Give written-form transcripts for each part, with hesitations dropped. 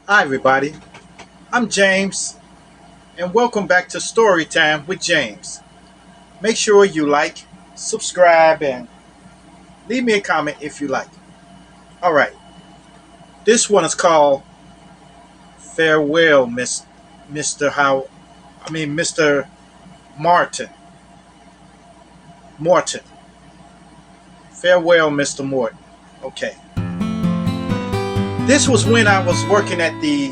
Hi, everybody. I'm James, and welcome back to Storytime with James. Make sure you like, subscribe, and leave me a comment if you like. All right, this one is called "Farewell, Mr. Mr. Martin. Morton. Farewell, Mr. Morton." Okay. This was when I was working at the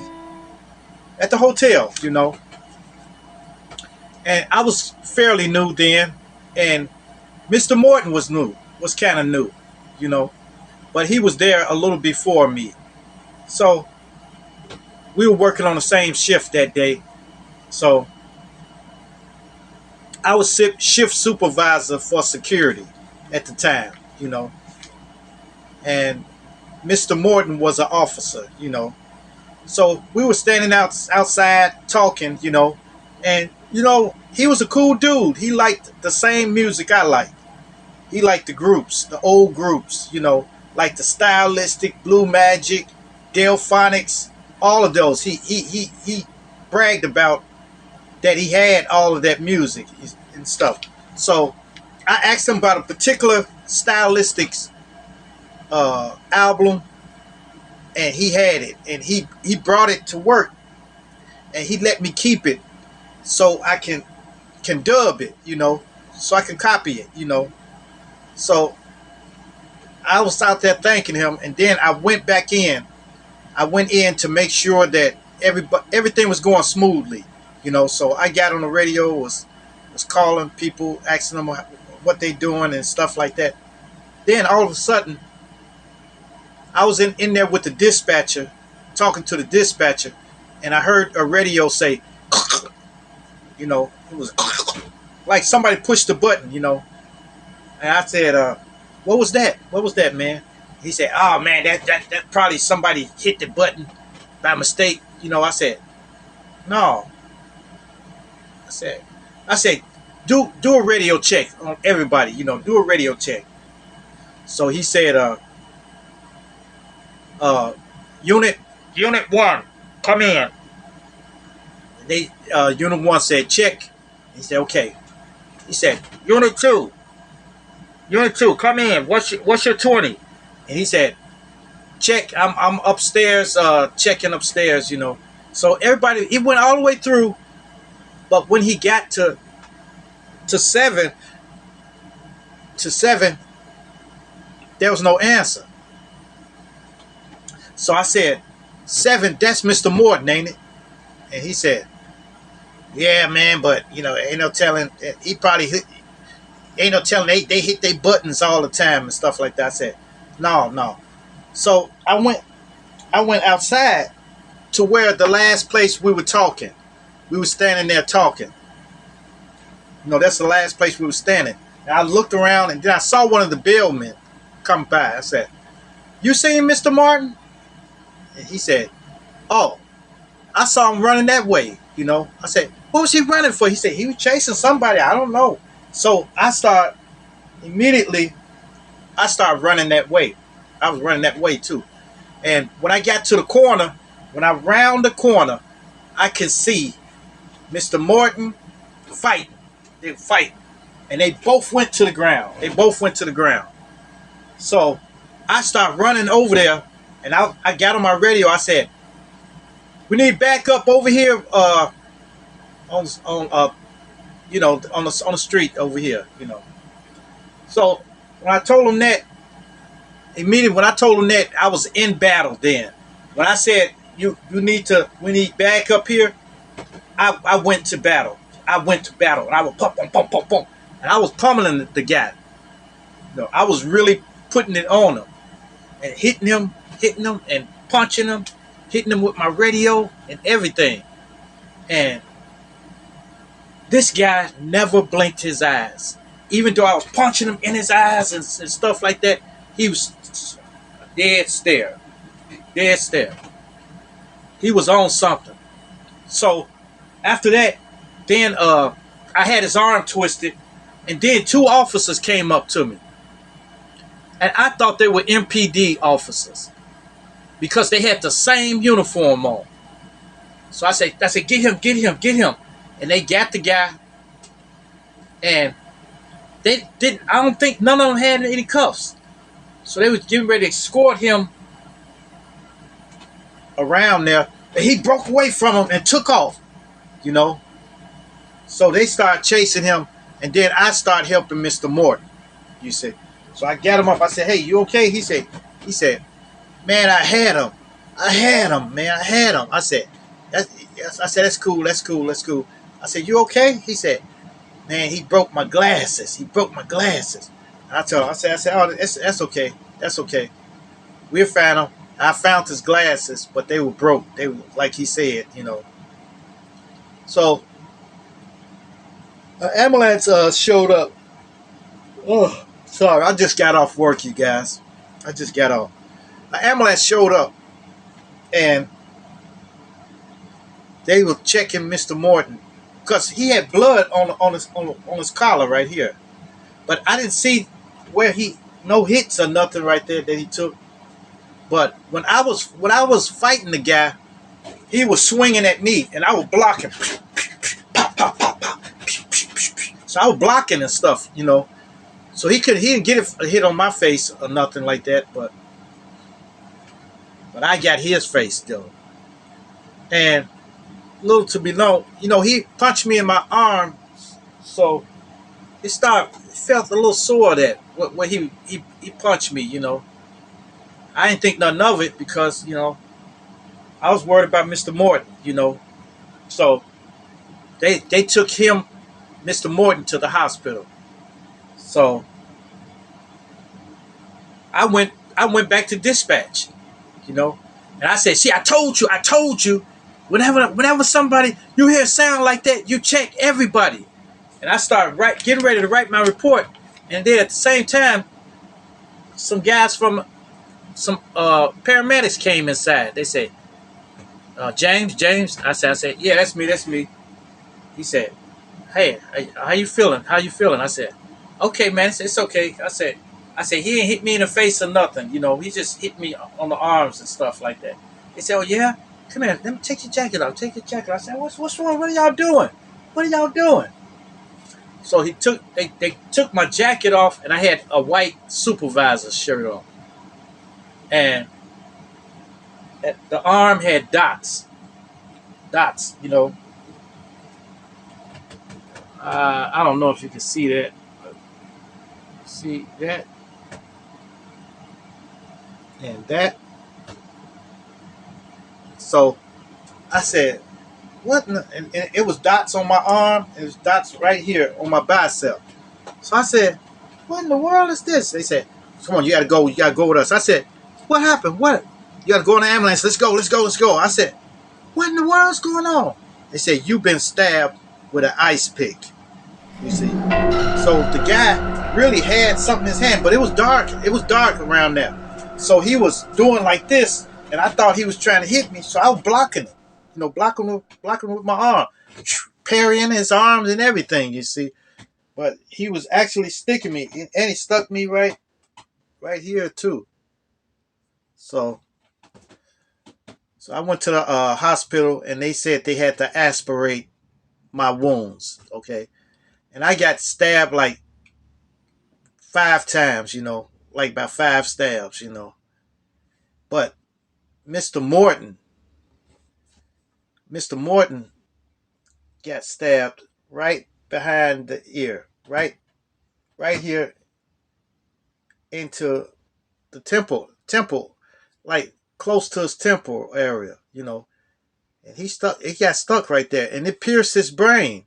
hotel, and I was fairly new then, and Mr. Morton was kind of new, you know, but he was there a little before me. So we were working on the same shift that day. So I was shift supervisor for security at the time, and Mr. Morton was an officer. So we were standing outside talking, and he was a cool dude. He liked the same music I liked. He liked the groups, the old groups, like the Stylistic, Blue Magic, Delphonics, all of those. He bragged about that he had all of that music and stuff. So I asked him about a particular Stylistics album, and he had it, and he brought it to work, and he let me keep it so I can dub it, so I can copy it. So I was out there thanking him, and then I went back in. I went in to make sure that everything was going smoothly. So I got on the radio, was calling people, asking them what they doing and stuff like that. Then all of a sudden, I was in there with the dispatcher, talking to the dispatcher, and I heard a radio say, it was like somebody pushed the button. And I said, what was that? What was that, man? He said, oh, man, that probably somebody hit the button by mistake. I said, no. I said, do a radio check on everybody, do a radio check. So he said, unit one, come in. They unit one said check. He said, okay. He said, unit two, come in. What's your 20? And he said, check. I'm upstairs, checking upstairs. So everybody, he went all the way through, but when he got to seven, there was no answer. So I said, 7, that's Mr. Morton, ain't it? And he said, yeah, man, but ain't no telling. He probably ain't no telling. They hit their buttons all the time and stuff like that. I said, no. So I went outside to where the last place we were talking. We were standing there talking. That's the last place we were standing. And I looked around, and then I saw one of the bellmen come by. I said, you seen Mr. Martin? And he said, oh, I saw him running that way. I said, what was he running for? He said, he was chasing somebody. I don't know. So I started running that way. I was running that way too. And when I got to the corner, when I round the corner, I could see Mr. Morton fighting. They were fighting. And they both went to the ground. So I started running over there, and I got on my radio. I said, we need backup over here on the street over here. So when I told him that, I was in battle then. When I said we need backup here, I went to battle. And I was pump, and I was pummeling the guy. I was really putting it on him and hitting him and punching him, hitting him with my radio and everything. And this guy never blinked his eyes. Even though I was punching him in his eyes and stuff like that, he was dead stare. He was on something. So after that, then I had his arm twisted, and then 2 officers came up to me. And I thought they were MPD officers, because they had the same uniform on. So I said, get him, get him, get him. And they got the guy, and they didn't. I don't think none of them had any cuffs. So they was getting ready to escort him around there. And he broke away from them and took off, you know. So they started chasing him, and then I started helping Mr. Morton, you see. So I got him up. I said, hey, you okay? He said, man, I had him. Man. I had him. I said, that's cool. I said, you okay? He said, man, he broke my glasses. And I told him, I said, oh, that's okay. That's okay. We'll find him. I found his glasses, but they were broke. They were, like he said, you know. So, an ambulance showed up. Oh, sorry, I just got off work, you guys. I just got off. An ambulance showed up, and they were checking Mr. Morton because he had blood on his collar right here. But I didn't see where no hits or nothing right there that he took. But when I was fighting the guy, he was swinging at me, and I was blocking. Pop, pop, pop, pop. So I was blocking and stuff, you know. So he didn't get a hit on my face or nothing like that, but I got his face though. And little to be known, you know, he punched me in my arm, so it felt a little sore that when he punched me, you know. I didn't think nothing of it because, you know, I was worried about Mr. Morton, you know. So they took him, Mr. Morton, to the hospital. So I went back to dispatch, you know. And I said, see, I told you, whenever somebody, you hear a sound like that, you check everybody. And I started getting ready to write my report. And then at the same time, some guys from some paramedics came inside. They said, James. I said, yeah, that's me. He said, hey, how you feeling? I said, okay, man. It's okay. I said, he ain't hit me in the face or nothing. You know, he just hit me on the arms and stuff like that. They said, oh, yeah? Come here. Let me take your jacket off. I said, what's wrong? What are y'all doing? So they took my jacket off, and I had a white supervisor shirt on. And the arm had dots, you know. I don't know if you can see that. See that? And that. So I said, what? And it was dots on my arm. It was dots right here on my bicep. So I said, what in the world is this? They said, come on, you gotta go with us. I said, what happened? What? You gotta go in the ambulance. Let's go. I said, what in the world's going on? They said, you've been stabbed with an ice pick. You see. So the guy really had something in his hand, but it was dark. It was dark around there. So he was doing like this, and I thought he was trying to hit me, so I was blocking him. You know, blocking him with my arm, parrying his arms and everything, you see. But he was actually sticking me, and he stuck me right here too. So I went to the hospital, and they said they had to aspirate my wounds, okay? And I got stabbed like 5 times, you know, like about 5 stabs, you know. But Mr. Morton got stabbed right behind the ear, right here into the temple, like close to his temple area, you know. And it got stuck right there, and it pierced his brain.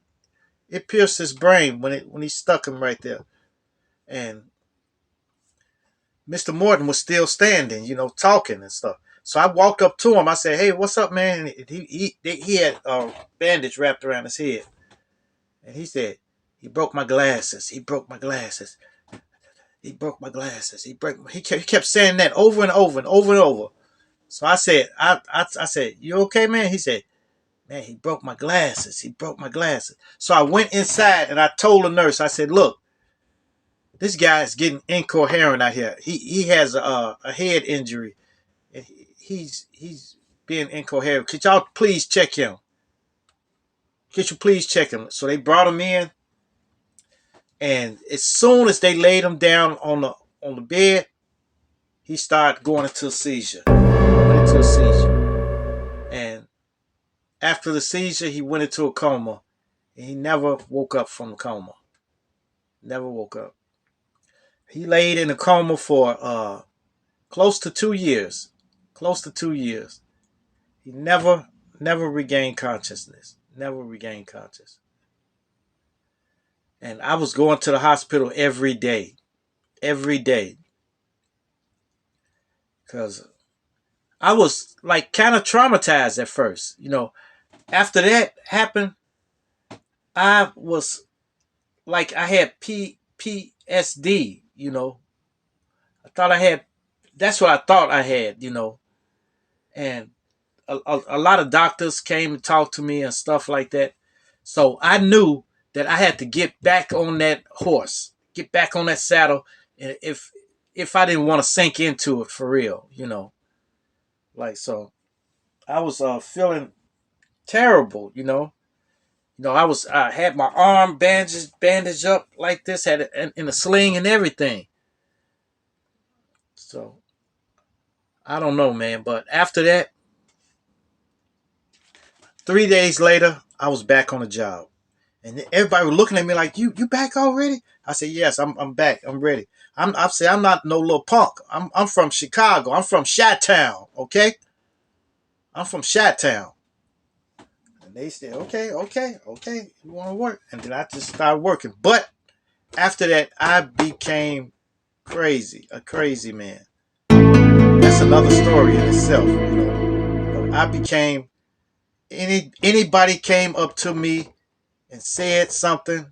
When he stuck him right there. And Mr. Morton was still standing, you know, talking and stuff. So I walked up to him. I said, hey, what's up, man? And he had a bandage wrapped around his head. And he said, he broke my glasses. He kept saying that over and over. So I said, I said, you okay, man? He said, man, he broke my glasses. So I went inside and I told the nurse, I said, look, this guy is getting incoherent out here. He has a head injury. he's being incoherent. Could y'all please check him? Could you please check him? So they brought him in, and as soon as they laid him down on the bed, he started going into a seizure. Went into a seizure, and after the seizure, he went into a coma, and he never woke up from the coma. Never woke up. He laid in a coma for close to 2 years. Close to 2 years. He never regained consciousness. Never regained consciousness. And I was going to the hospital every day. Every day. Because I was like kind of traumatized at first. After that happened, I was like I had PTSD, I thought I had, that's what I thought I had, And a lot of doctors came and talked to me and stuff like that. So I knew that I had to get back on that horse, get back on that saddle, and if I didn't want to sink into it for real, Like, so I was feeling terrible, I had my arm bandaged up like this, had it in a sling and everything. So I don't know, man. But after that, 3 days later, I was back on the job. And everybody was looking at me like, you back already? I said, yes, I'm back. I'm ready. I'm not no little punk. I'm from Chicago. I'm from Chi-Town, okay? I'm from Chi-Town. And they said, okay. You want to work? And then I just started working. But after that, I became crazy, a crazy man. That's another story in itself, But I became, anybody came up to me and said something,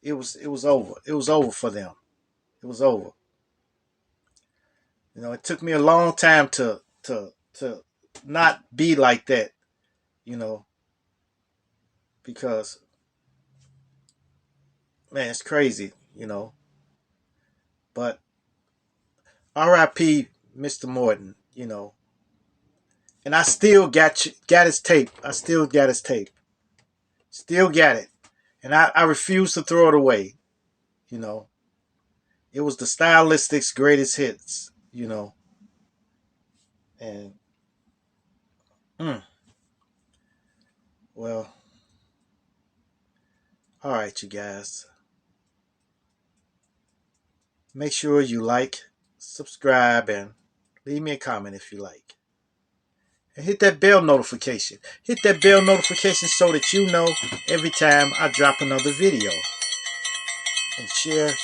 it was over. It was over for them. It was over. It took me a long time to not be like that, because man, it's crazy, But R.I.P. Mr. Morton, And I still got his tape. I still got his tape. Still got it. And I refuse to throw it away. It was the Stylistics' greatest hits, And well, all right, you guys. Make sure you like, subscribe, and leave me a comment if you like. And hit that bell notification. Hit that bell notification so that you know every time I drop another video. And share.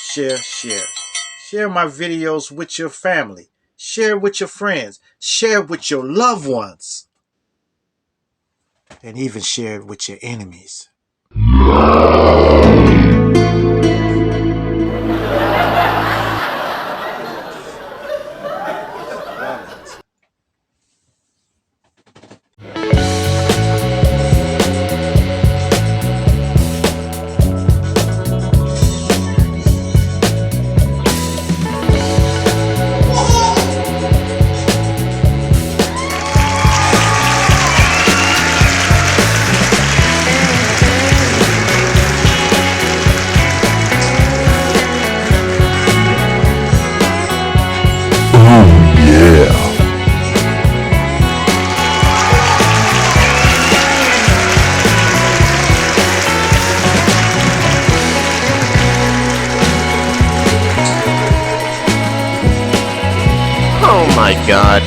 Share my videos with your family. Share with your friends. Share with your loved ones. And even share it with your enemies. Oh my god.